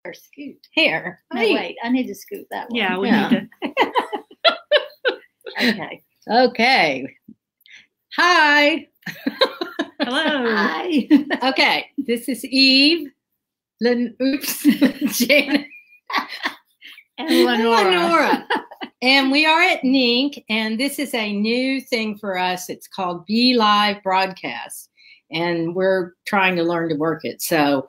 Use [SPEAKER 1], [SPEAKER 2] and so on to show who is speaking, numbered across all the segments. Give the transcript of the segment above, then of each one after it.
[SPEAKER 1] Or scoot.
[SPEAKER 2] Here.
[SPEAKER 1] No, wait, I need to scoot that one.
[SPEAKER 3] Yeah, we need to.
[SPEAKER 1] Okay.
[SPEAKER 2] Okay. Hi.
[SPEAKER 3] Hello.
[SPEAKER 1] Hi.
[SPEAKER 2] Okay. This is Eve. Janet.
[SPEAKER 1] And Lenora.
[SPEAKER 2] And we are at Ninc, and this is a new thing for us. It's called Be Live Broadcast, and we're trying to learn to work it. So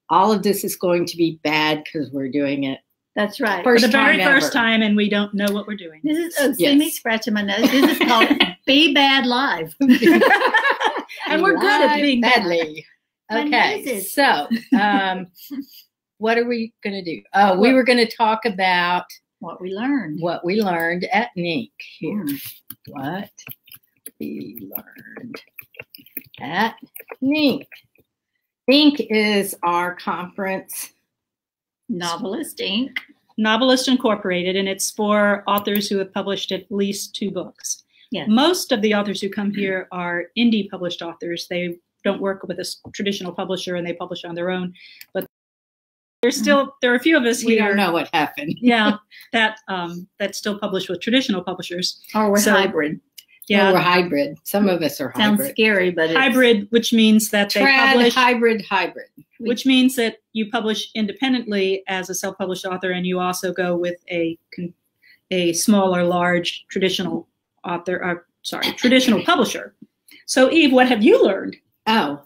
[SPEAKER 2] all of this is going to be bad because we're doing it.
[SPEAKER 1] That's right.
[SPEAKER 3] For the very first time, and we don't know what we're doing.
[SPEAKER 1] This is, see me scratching my nose. This is called Be Bad Live.
[SPEAKER 3] And we're good at being
[SPEAKER 2] badly. Okay, so what are we going to do? Oh, we were going to talk about
[SPEAKER 1] what we learned.
[SPEAKER 2] What we learned at Ninc here. What we learned at Ninc. Ninc is our conference.
[SPEAKER 1] Novelist Inc.
[SPEAKER 3] Novelist Incorporated, and it's for authors who have published at least 2 books.
[SPEAKER 1] Yes.
[SPEAKER 3] Most of the authors who come here are indie published authors. They don't work with a traditional publisher, and they publish on their own. But there's still there are a few of us here.
[SPEAKER 2] We don't know what happened.
[SPEAKER 3] Yeah, that still publish with traditional publishers.
[SPEAKER 1] Or we're hybrid.
[SPEAKER 3] Yeah,
[SPEAKER 2] we're hybrid. Some of us are hybrid.
[SPEAKER 1] Sounds scary, but it's
[SPEAKER 3] hybrid, which means that they publish
[SPEAKER 2] hybrid.
[SPEAKER 3] Which means that you publish independently as a self-published author, and you also go with a small or large traditional author, traditional publisher. So, Eve, what have you learned?
[SPEAKER 2] Oh,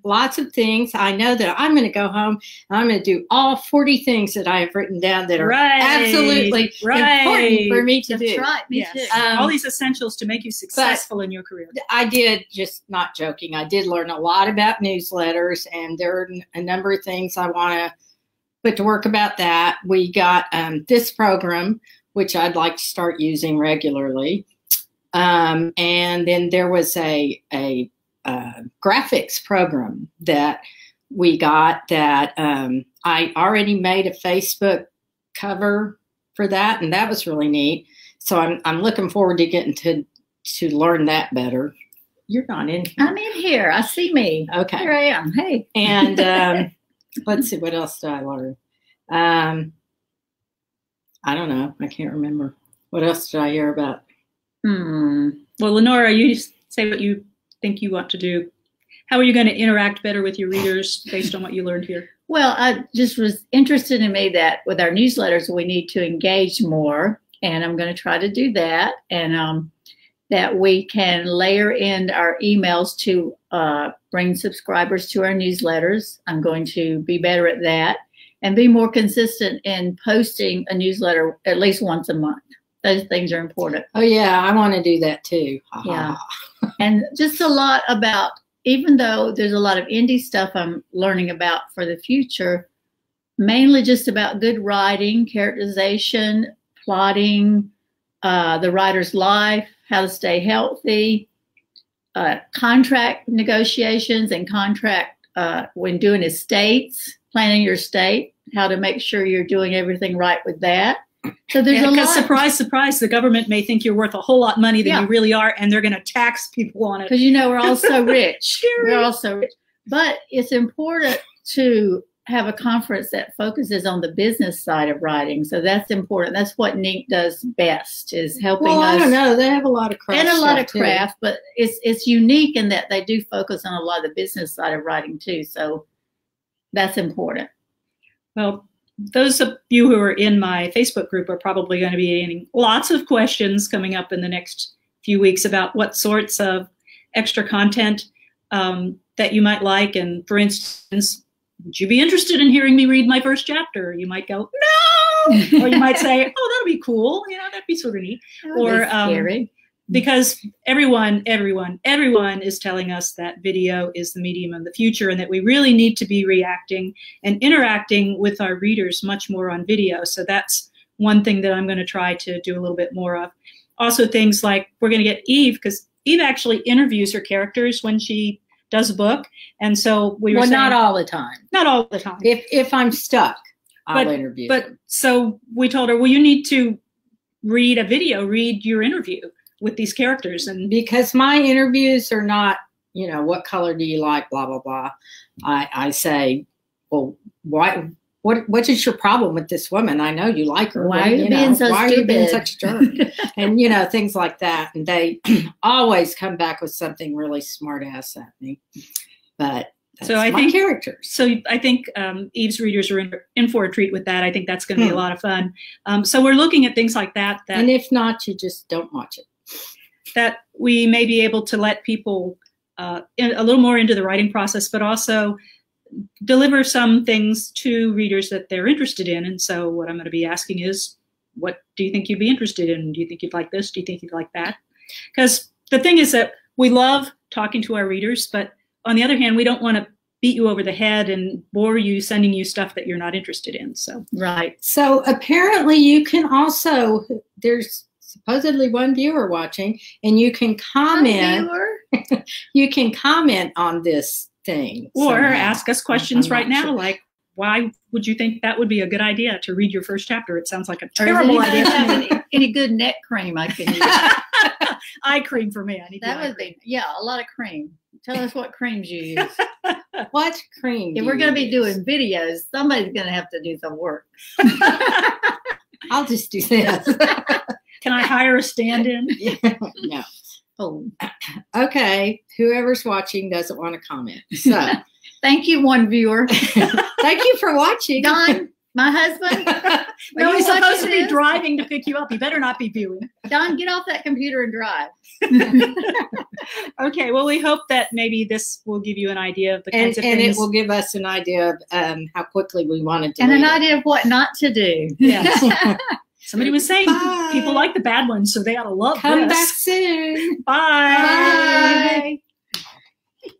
[SPEAKER 2] lots of things. I know that I'm going to go home and I'm going to do all 40 things that I have written down that are absolutely important for me to do.
[SPEAKER 1] That's right, me too.
[SPEAKER 3] All these essentials to make you successful in your career.
[SPEAKER 2] I did, just not joking, I did learn a lot about newsletters, and there are a number of things I want to put to work about that. We got this program, which I'd like to start using regularly. And then there was a graphics program that we got that I already made a Facebook cover for that, and that was really neat. So I'm looking forward to getting to learn that better. You're not in here.
[SPEAKER 1] I'm in here. I see me.
[SPEAKER 2] Okay.
[SPEAKER 1] Here I am. Hey.
[SPEAKER 2] And let's see, what else did I learn? I don't know. I can't remember. What else did I hear about?
[SPEAKER 3] Well, Lenora, you say what you think you want to do. How are you going to interact better with your readers based on what you learned here?
[SPEAKER 1] Well, I just was interested in me that with our newsletters, we need to engage more, and I'm going to try to do that, and that we can layer in our emails to bring subscribers to our newsletters. I'm going to be better at that and be more consistent in posting a newsletter at least once a month. Those things are important.
[SPEAKER 2] Oh, yeah, I want to do that too.
[SPEAKER 1] Yeah. And just a lot about, even though there's a lot of indie stuff I'm learning about for the future, mainly just about good writing, characterization, plotting, the writer's life, how to stay healthy, contract negotiations and contract when doing estates, planning your estate, how to make sure you're doing everything right with that. So there's a lot.
[SPEAKER 3] Surprise, surprise, the government may think you're worth a whole lot of money than you really are, and they're going to tax people on it.
[SPEAKER 1] Because, we're all so rich. We're all so rich. But it's important to have a conference that focuses on the business side of writing. So that's important. That's what Ninc does best, is helping us.
[SPEAKER 2] Well, I don't know. They have a lot of craft.
[SPEAKER 1] And a lot of craft, but it's unique in that they do focus on a lot of the business side of writing too. So that's important.
[SPEAKER 3] Well, those of you who are in my Facebook group are probably going to be getting lots of questions coming up in the next few weeks about what sorts of extra content that you might like. And for instance, would you be interested in hearing me read my first chapter? You might go, no! Or you might say, oh, that'll be cool. That'd be sort of neat.
[SPEAKER 1] Or scary.
[SPEAKER 3] Because everyone is telling us that video is the medium of the future, and that we really need to be reacting and interacting with our readers much more on video. So that's one thing that I'm going to try to do a little bit more of. Also things like, we're going to get Eve, because Eve actually interviews her characters when she does a book. And so we were saying,
[SPEAKER 2] not all the time.
[SPEAKER 3] Not all the time.
[SPEAKER 2] If I'm stuck, I'll interview.
[SPEAKER 3] But so we told her, well, you need to read your interview with these characters. And
[SPEAKER 2] because my interviews are not, what color do you like, blah, blah, blah. I say, well, what is your problem with this woman? I know you like her.
[SPEAKER 1] Why are you being so
[SPEAKER 2] why
[SPEAKER 1] stupid?
[SPEAKER 2] Are you being such a jerk? And, you know, things like that. And they always come back with something really smart ass at me. But that's
[SPEAKER 3] so I
[SPEAKER 2] my
[SPEAKER 3] think
[SPEAKER 2] characters.
[SPEAKER 3] So I think Eve's readers are in for a treat with that. I think that's going to be a lot of fun. So we're looking at things like that.
[SPEAKER 2] And if not, you just don't watch it.
[SPEAKER 3] That we may be able to let people a little more into the writing process, but also deliver some things to readers that they're interested in. And so what I'm going to be asking is, what do you think you'd be interested in? Do you think you'd like this? Do you think you'd like that? Because the thing is that we love talking to our readers, but on the other hand, we don't want to beat you over the head and bore you sending you stuff that you're not interested in. So
[SPEAKER 1] Right.
[SPEAKER 2] So apparently you can also, there's supposedly one viewer watching, and you can comment. You can comment on this thing.
[SPEAKER 3] Or
[SPEAKER 2] somehow.
[SPEAKER 3] ask us questions
[SPEAKER 2] I'm
[SPEAKER 3] right
[SPEAKER 2] not
[SPEAKER 3] now,
[SPEAKER 2] sure.
[SPEAKER 3] like, why would you think that would be a good idea to read your first chapter? It sounds like a
[SPEAKER 1] Or does
[SPEAKER 3] terrible
[SPEAKER 1] anybody
[SPEAKER 3] idea.
[SPEAKER 1] have any good neck cream I can use?
[SPEAKER 3] Eye cream for me. I need
[SPEAKER 1] That
[SPEAKER 3] the eye
[SPEAKER 1] would
[SPEAKER 3] cream.
[SPEAKER 1] be, yeah, a lot of cream. Tell us what creams you use.
[SPEAKER 2] What cream?
[SPEAKER 1] If
[SPEAKER 2] do
[SPEAKER 1] we're
[SPEAKER 2] you
[SPEAKER 1] going to be
[SPEAKER 2] use?
[SPEAKER 1] doing videos, somebody's going to have to do some work.
[SPEAKER 2] I'll just do this.
[SPEAKER 3] Can I hire a stand-in?
[SPEAKER 2] No.
[SPEAKER 1] Oh,
[SPEAKER 2] Okay. Whoever's watching doesn't want to comment. So
[SPEAKER 1] thank you, one viewer.
[SPEAKER 2] thank you for watching.
[SPEAKER 1] Don, my husband.
[SPEAKER 3] No,
[SPEAKER 1] Are
[SPEAKER 3] he's
[SPEAKER 1] you
[SPEAKER 3] supposed to
[SPEAKER 1] watching
[SPEAKER 3] be
[SPEAKER 1] this?
[SPEAKER 3] driving to pick you up. He better not be viewing.
[SPEAKER 1] Don, get off that computer and drive.
[SPEAKER 3] Okay, well, we hope that maybe this will give you an idea of the
[SPEAKER 2] And
[SPEAKER 3] kinds of
[SPEAKER 2] it
[SPEAKER 3] things.
[SPEAKER 2] will give us an idea of how quickly we want to do
[SPEAKER 1] And
[SPEAKER 2] it.
[SPEAKER 1] an idea of what not to do.
[SPEAKER 3] Yes. Somebody was saying
[SPEAKER 2] Bye.
[SPEAKER 3] people like the bad ones, so they ought to love
[SPEAKER 2] Come
[SPEAKER 3] this.
[SPEAKER 2] back soon.
[SPEAKER 3] Bye.
[SPEAKER 2] Bye.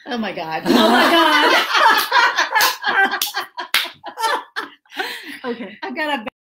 [SPEAKER 1] Oh my God.
[SPEAKER 3] Oh my God. Okay.
[SPEAKER 1] I've got a